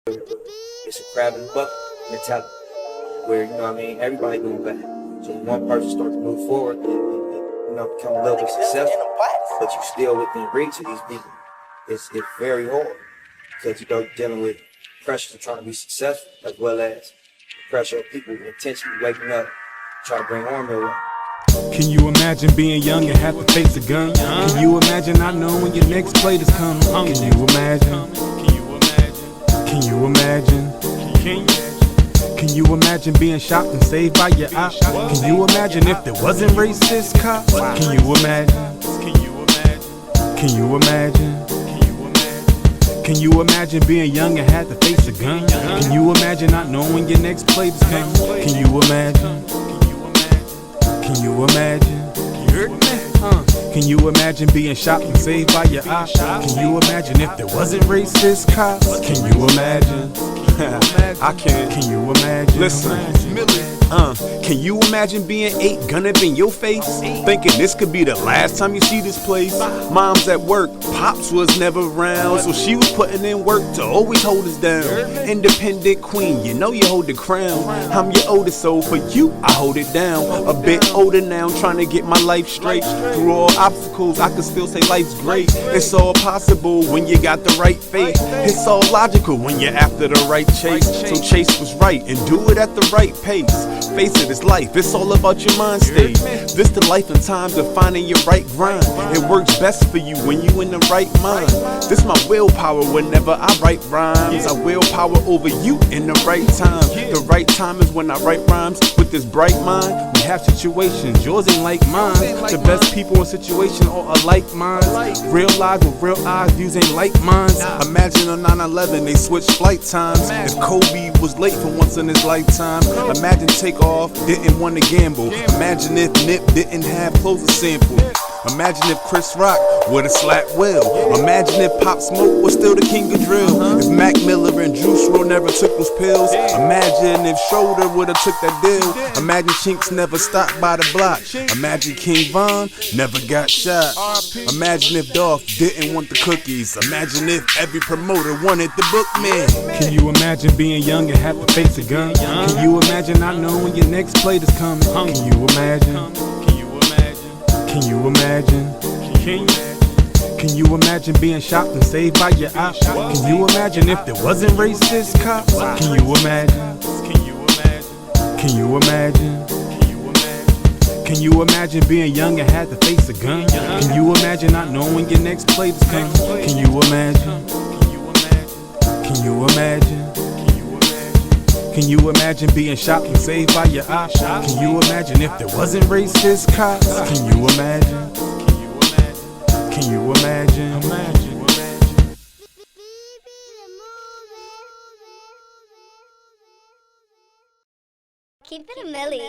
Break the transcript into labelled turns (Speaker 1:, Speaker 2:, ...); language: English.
Speaker 1: It's a crab in the bucket mentality where, you know what I mean, everybody doing bad. So when one person starts to move forward and become a little bit successful, but you still within reach of these people, it's very hard because you're dealing with pressure of trying to be successful as well as the pressure of people intentionally waking up trying to bring harm their way.
Speaker 2: Can you imagine being young and have to face a gun? Can you imagine not knowing when your next plate is coming? Can you imagine? Can you imagine? Can you imagine being shocked and saved by your op? Can you imagine if there wasn't racist cops? Can you imagine? Can you imagine? Can you imagine being young and had to face a gun? Can you imagine not knowing your next plate is coming? Can you imagine? Can you imagine? Can you imagine being shot and saved by your op? Can you imagine if there wasn't racist cops? Can you imagine? I can. Can you imagine? Listen, can you imagine being 8 gun up in your face? Thinking this could be the last time you see this place? Mom's at work, Pops was never around, so she was putting in work to always hold us down. Independent queen, you know you hold the crown. I'm your oldest, so for you, I hold it down. A bit older now, trying to get my life straight. Through all obstacles, I can still say life's great. It's all possible when you got the right faith. It's all logical when you're after the right chase. So chase what's right and do it at the right pace. Face it, it's life, it's all about your mind state. This the life and times of finding your right grind. It works best for you when you in the right mind. This my willpower whenever I write rhymes. I willpower over you in the right time. The right time is when I write rhymes with this bright mind. We have situations, yours ain't like mine. The best people in situation are alike minds. Real lives with real eyes, views ain't like mine. Imagine on 9/11 they switched flight times. If Kobe was late for once in his lifetime. Imagine Takeoff didn't want to gamble. Imagine if Nip didn't have clothes to sample. Imagine if Chris Rock would've slapped Will. Imagine if Pop Smoke was still the king of drill. If Mac Miller and Juice WRLD never took those pills. Imagine if Schroeder would've took that deal. Imagine Chinks never stopped by the block. Imagine King Von never got shot. Imagine if Dolph didn't want the cookies. Imagine if every promoter wanted the bookman. Can you imagine being young and have to face a gun? Can you imagine not knowing when your next plate is coming? Can you imagine? Can you imagine? Can you imagine being shocked and saved by your op? Can you imagine if there wasn't racist cops? Can you imagine? Can you imagine? Can you imagine being young and had to face a gun? Can you imagine not knowing when your next plate is coming? Can you imagine? Can you imagine? Can you imagine being shot and saved by your op? Can you imagine if there wasn't racist cops? Can you imagine? Can you imagine?
Speaker 3: Keep it a milli.